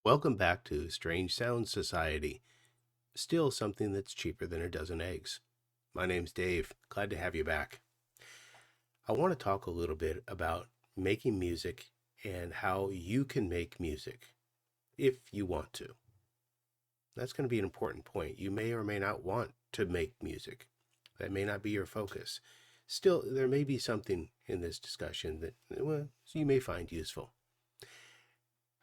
Welcome back to Strange Sounds Society, still something that's cheaper than a dozen eggs. My name's Dave. Glad to have you back. I want to talk a little bit about making music and how you can make music if you want to. That's going to be an important point. You may or may not want to make music. That may not be your focus. Still, there may be something in this discussion that you may find useful.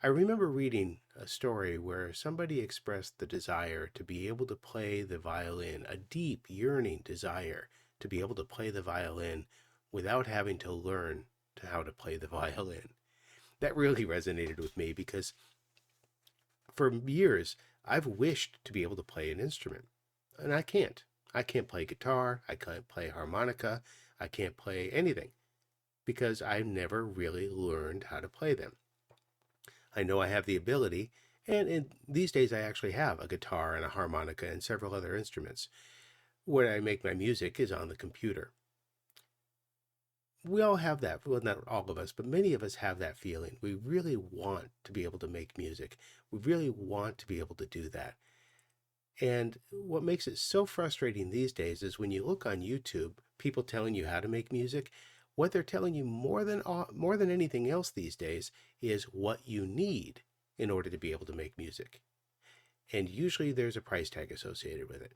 I remember reading a story where somebody expressed the desire to be able to play the violin, a deep, yearning desire to be able to play the violin without having to learn how to play the violin. That really resonated with me because for years I've wished to be able to play an instrument, and I can't. I can't play guitar, I can't play harmonica, I can't play anything because I've never really learned how to play them. I know I have the ability, and these days I actually have a guitar and a harmonica and several other instruments. Where I make my music is on the computer. We all have that. Well, not all of us, but many of us have that feeling. We really want to be able to make music. We really want to be able to do that. And what makes it so frustrating these days is when you look on YouTube, people telling you how to make music, what they're telling you more than anything else these days is what you need in order to be able to make music. And usually there's a price tag associated with it.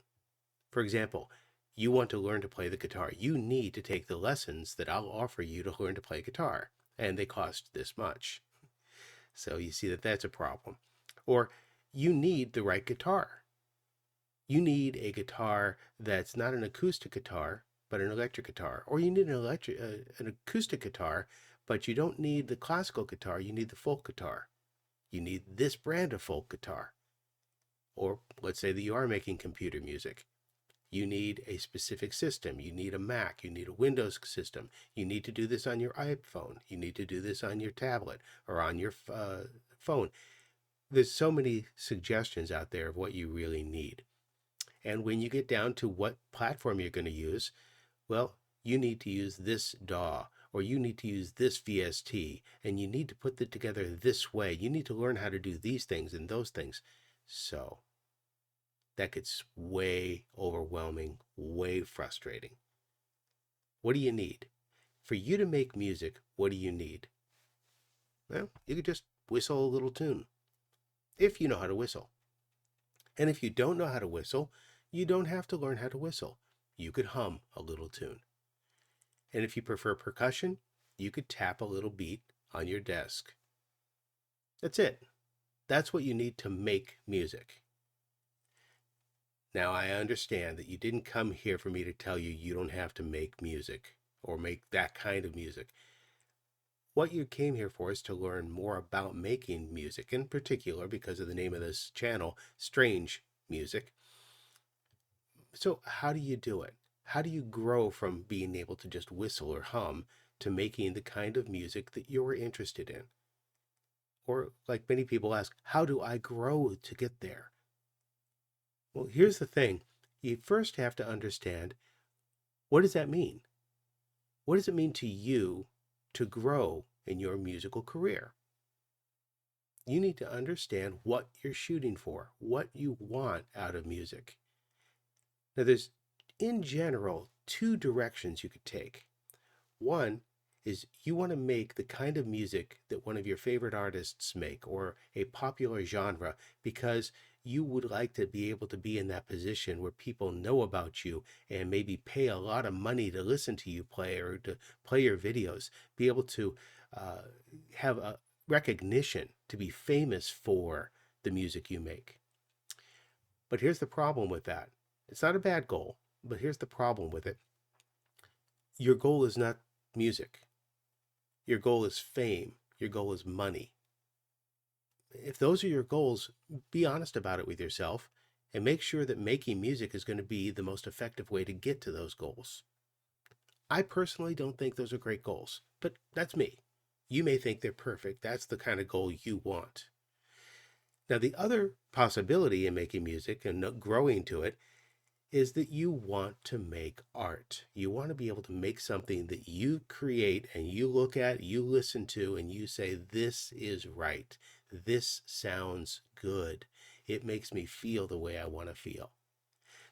For example, you want to learn to play the guitar. You need to take the lessons that I'll offer you to learn to play guitar, and they cost this much. So you see that that's a problem. Or you need the right guitar. You need a guitar that's not an acoustic guitar, but an electric guitar. Or you need an acoustic guitar, but you don't need the classical guitar, you need the folk guitar. You need this brand of folk guitar. Or let's say that you are making computer music. You need a specific system. You need a Mac. You need a Windows system. You need to do this on your iPhone. You need to do this on your tablet or on your phone. There's so many suggestions out there of what you really need. And when you get down to what platform you're going to use, well, you need to use this DAW, or you need to use this VST, and you need to put it together this way. You need to learn how to do these things and those things. So that gets way overwhelming, way frustrating. What do you need? For you to make music, what do you need? Well, you could just whistle a little tune, if you know how to whistle. And if you don't know how to whistle, you don't have to learn how to whistle. You could hum a little tune. And if you prefer percussion, you could tap a little beat on your desk. That's it. That's what you need to make music. Now, I understand that you didn't come here for me to tell you you don't have to make music or make that kind of music. What you came here for is to learn more about making music, in particular, because of the name of this channel, Strange Music. So how do you do it? How do you grow from being able to just whistle or hum to making the kind of music that you're interested in? Or, like many people ask, how do I grow to get there? Well, here's the thing. You first have to understand, what does that mean? What does it mean to you to grow in your musical career? You need to understand what you're shooting for, what you want out of music. Now, there's, in general, two directions you could take. One is you want to make the kind of music that one of your favorite artists make, or a popular genre, because you would like to be able to be in that position where people know about you and maybe pay a lot of money to listen to you play or to play your videos, be able to have a recognition, to be famous for the music you make. But here's the problem with that. It's not a bad goal, but here's the problem with it. Your goal is not music. Your goal is fame. Your goal is money. If those are your goals, be honest about it with yourself and make sure that making music is going to be the most effective way to get to those goals. I personally don't think those are great goals, but that's me. You may think they're perfect. That's the kind of goal you want. Now, the other possibility in making music and growing to it is that you want to make art. You want to be able to make something that you create and you look at, you listen to, and you say, this is right. This sounds good. It makes me feel the way I want to feel.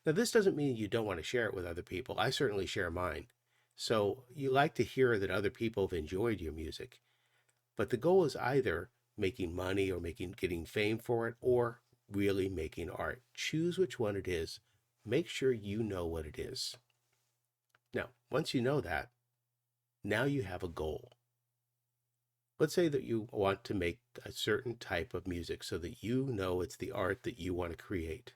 Now, this doesn't mean you don't want to share it with other people. I certainly share mine. So you like to hear that other people have enjoyed your music. But the goal is either making money or getting fame for it, or really making art. Choose which one it is. Make sure you know what it is. Now, once you know that, now you have a goal. Let's say that you want to make a certain type of music so that you know it's the art that you want to create.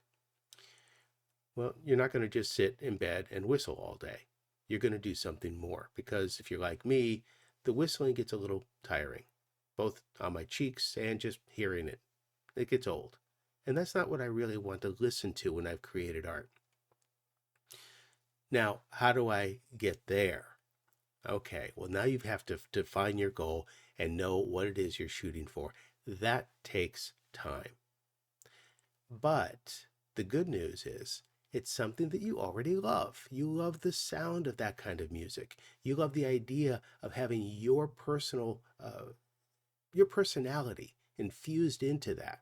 Well, you're not going to just sit in bed and whistle all day. You're going to do something more, because if you're like me, the whistling gets a little tiring, both on my cheeks and just hearing it. It gets old. And that's not what I really want to listen to when I've created art. Now, how do I get there? Okay, well, now you have to define your goal and know what it is you're shooting for. That takes time. But the good news is it's something that you already love. You love the sound of that kind of music. You love the idea of having your personality infused into that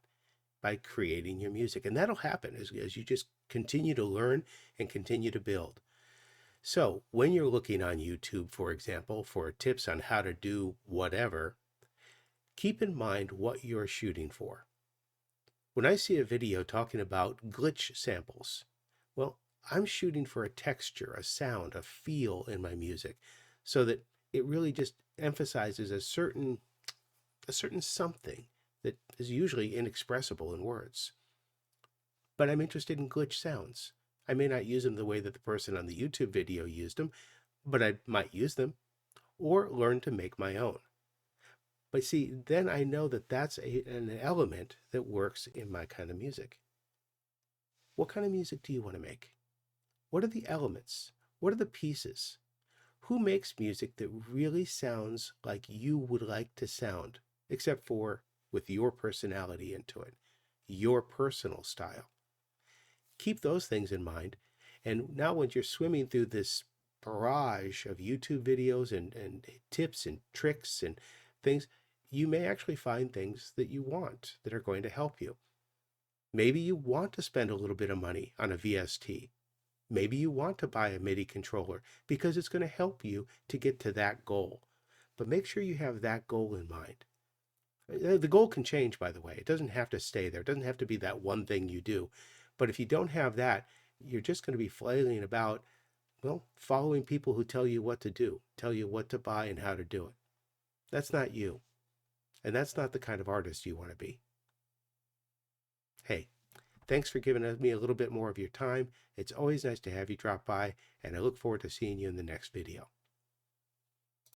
by creating your music. And that'll happen as you just continue to learn and continue to build. So when you're looking on YouTube, for example, for tips on how to do whatever, keep in mind what you're shooting for. When I see a video talking about glitch samples, well, I'm shooting for a texture, a sound, a feel in my music, so that it really just emphasizes a certain something that is usually inexpressible in words. But I'm interested in glitch sounds. I may not use them the way that the person on the YouTube video used them, but I might use them or learn to make my own. But see, then I know that that's an element that works in my kind of music. What kind of music do you want to make? What are the elements? What are the pieces? Who makes music that really sounds like you would like to sound, except for with your personality into it, your personal style? Keep those things in mind. And now when you're swimming through this barrage of YouTube videos and tips and tricks and things, you may actually find things that you want that are going to help you. Maybe you want to spend a little bit of money on a VST. Maybe you want to buy a MIDI controller because it's going to help you to get to that goal. But make sure you have that goal in mind. The goal can change, by the way. It doesn't have to stay there. It doesn't have to be that one thing you do. But if you don't have that, you're just going to be flailing about, well, following people who tell you what to do, tell you what to buy and how to do it. That's not you. And that's not the kind of artist you want to be. Hey, thanks for giving me a little bit more of your time. It's always nice to have you drop by, and I look forward to seeing you in the next video.